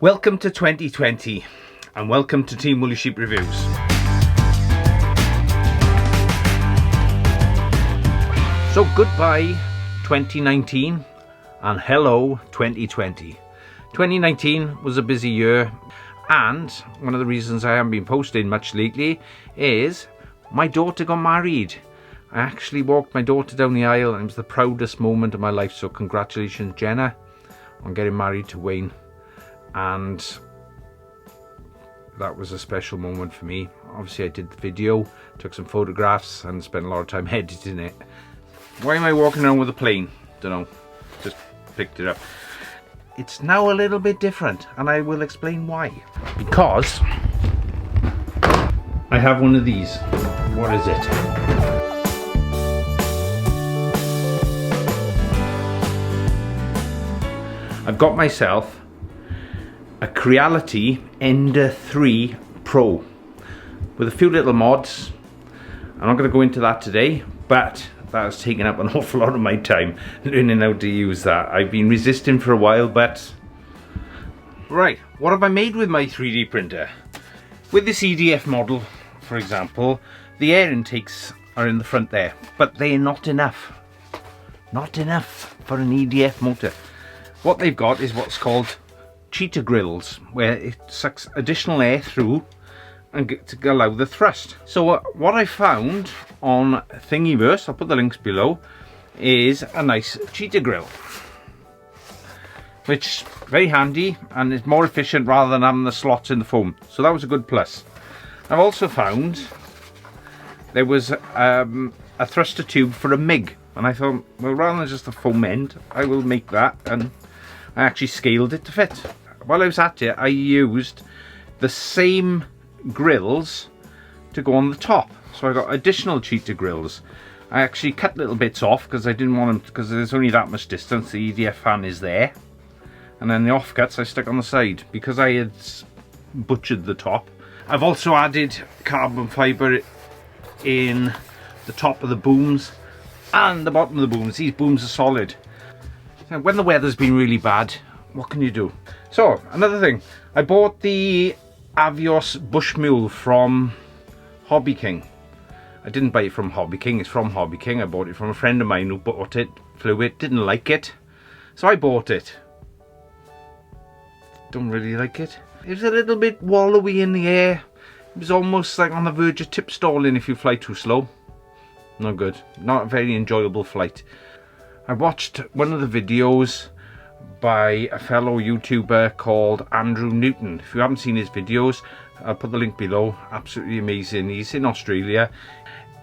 Welcome to 2020 and welcome to Team Woolly Sheep Reviews. So goodbye 2019 and hello 2020. 2019 was a busy year, and one of the reasons I haven't been posting much lately is my daughter got married. I actually walked my daughter down the aisle and it was the proudest moment of my life, so congratulations Jenna on getting married to Wayne. And that was a special moment for me. Obviously I did the video, took some photographs and spent a lot of time editing it. Why am I walking around with a plane? Don't know, just picked it up. It's now a little bit different and I will explain why. Because I have one of these. What is it? I've got myself a Creeality Ender 3 Pro with a few little mods. I'm not going to go into that today, but that has taken up an awful lot of my time learning how to use that. I've been resisting for a while, but right, what have I made with my 3D printer? With this EDF model, for example, the air intakes are in the front there, but they're not enough. Not enough for an EDF motor. What they've got is what's called Cheetah grills, where it sucks additional air through and to allow the thrust. So what I found on Thingyverse, I'll put the links below, is a nice Cheetah grill, which is very handy and is more efficient rather than having the slots in the foam. So that was a good plus. I've also found there was a thruster tube for a MIG, and I thought, well, rather than just a foam end, I will make that, and I actually scaled it to fit. While I was at it, I used the same grills to go on the top. So I got additional Cheetah grills. I actually cut little bits off because I didn't want them, because there's only that much distance. The EDF fan is there. And then the offcuts I stuck on the side because I had butchered the top. I've also added carbon fibre in the top of the booms and the bottom of the booms. These booms are solid. So when the weather's been really bad, what can you do? So, another thing, I bought the Avios Bush Mule from Hobby King. I didn't buy it from Hobby King, it's from Hobby King. I bought it from a friend of mine who bought it, flew it, didn't like it. So I bought it. Don't really like it. It was a little bit wallowy in the air. It was almost like on the verge of tip stalling if you fly too slow. Not good. Not a very enjoyable flight. I watched one of the videos by a fellow YouTuber called Andrew Newton. If you haven't seen his videos, I'll put the link below. Absolutely amazing. He's in Australia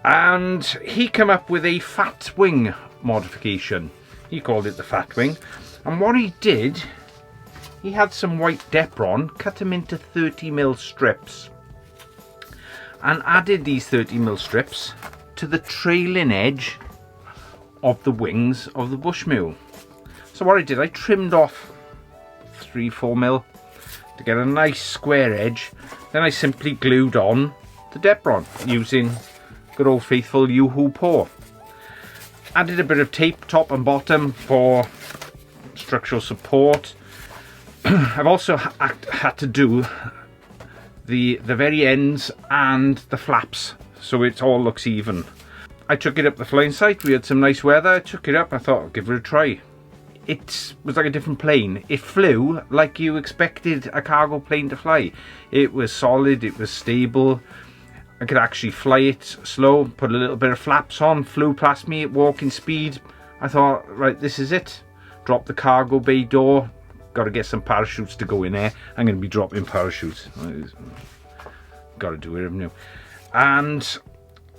and he came up with a fat wing modification. He called it the fat wing, and what he did, he had some white Depron, cut them into 30mm strips and added these 30mm strips to the trailing edge of the wings of the bush mule. So what I did, I trimmed off 3-4mm to get a nice square edge. Then I simply glued on the Depron using good old faithful Yoo-hoo paw. Added a bit of tape top and bottom for structural support. I've also had to do the very ends and the flaps so it all looks even. I took it up the flying site. We had some nice weather. I took it up. I thought I'll give it a try. It was like a different plane. It flew like you expected a cargo plane to fly. It was solid. It was stable. I could actually fly it slow, put a little bit of flaps on, flew past me at walking speed. I thought, right, this is it. Drop the cargo bay door. Got to get some parachutes to go in there. I'm going to be dropping parachutes. Got to do it, haven't you? And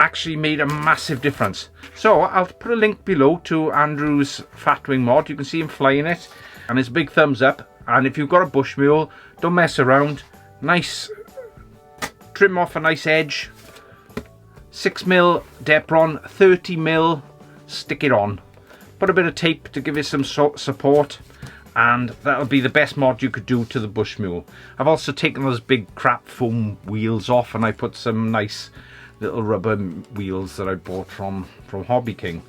actually made a massive difference. So I'll put a link below to Andrew's fat wing mod. You can see him flying it and it's a big thumbs up. And if you've got a bush mule, don't mess around. Nice, trim off a nice edge, 6mm Depron, 30mm, stick it on. Put a bit of tape to give it some support, and that'll be the best mod you could do to the bush mule. I've also taken those big crap foam wheels off and I put some nice little rubber wheels that I bought from Hobby King.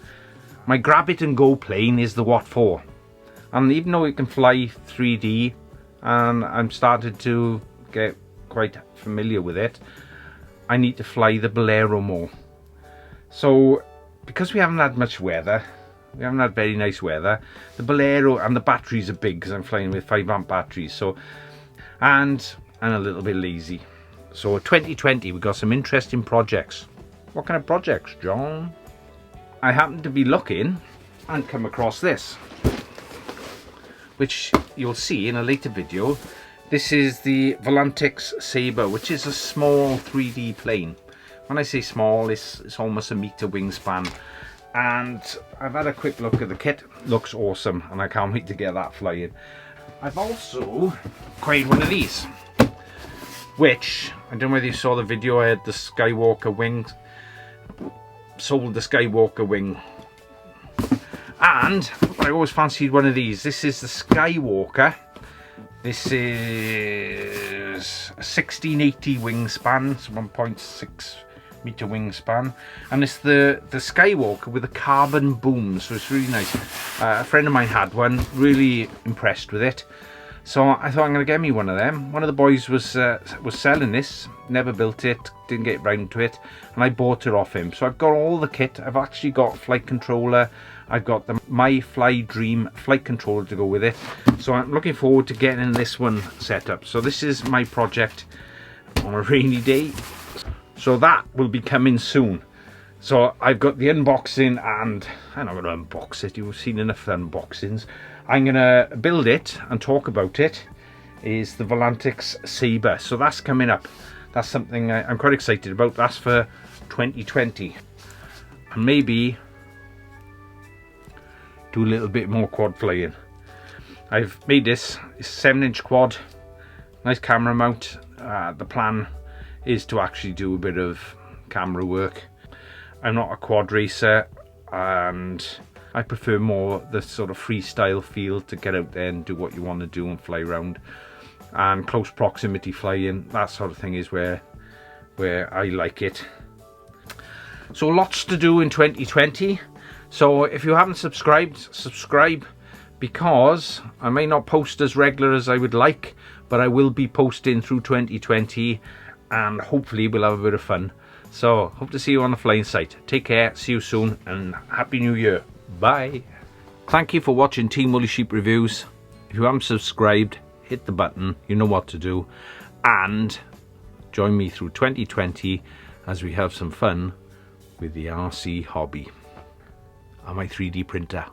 My grab it and go plane is the Watt 4, and even though it can fly 3D and I'm started to get quite familiar with it. I need to fly the Bolero more. So because we haven't had much weather, we haven't had very nice weather, the Bolero, and the batteries are big because I'm flying with 5 amp batteries, so, and I'm a little bit lazy. So 2020 we've got some interesting projects. What kind of projects, John? I happened to be looking and come across this, which you'll see in a later video. This is the Volantex Saber, which is a small 3D plane. When I say small, it's almost a meter wingspan. And I've had a quick look at the kit. Looks awesome, and I can't wait to get that flying. I've also acquired one of these, which, I don't know whether you saw the video, I had the Skywalker wing, sold the Skywalker wing. And I always fancied one of these. This is the Skywalker. This is a 1680 wingspan, it's 1.6 meter wingspan, and it's the Skywalker with a carbon boom, so it's really nice. A friend of mine had one, really impressed with it, so I thought I'm going to get me one of them. One of the boys was selling this, never built it, didn't get round to it, and I bought it off him. So I've got all the kit. I've actually got flight controller, I've got the My Fly Dream flight controller to go with it, so I'm looking forward to getting this one set up. So this is my project on a rainy day, so that will be coming soon. So I've got the unboxing, and I'm not going to unbox it, you've seen enough unboxings. I'm going to build it and talk about it, is the Volantex Saber. So that's coming up. That's something I'm quite excited about. That's for 2020. And maybe do a little bit more quad flying. I've made this, it's a 7-inch quad, nice camera mount. The plan is to actually do a bit of camera work. I'm not a quad racer, and I prefer more the sort of freestyle feel, to get out there and do what you want to do and fly around. And close proximity flying, that sort of thing is where I like it. So lots to do in 2020. So if you haven't subscribed, subscribe, because I may not post as regular as I would like, but I will be posting through 2020, and hopefully we'll have a bit of fun. So hope to see you on the flying site. Take care, see you soon, and Happy New Year. Bye. Thank you for watching Team Woolly Sheep Reviews. If you haven't subscribed, hit the button, you know what to do, and join me through 2020 as we have some fun with the RC hobby and my 3D printer.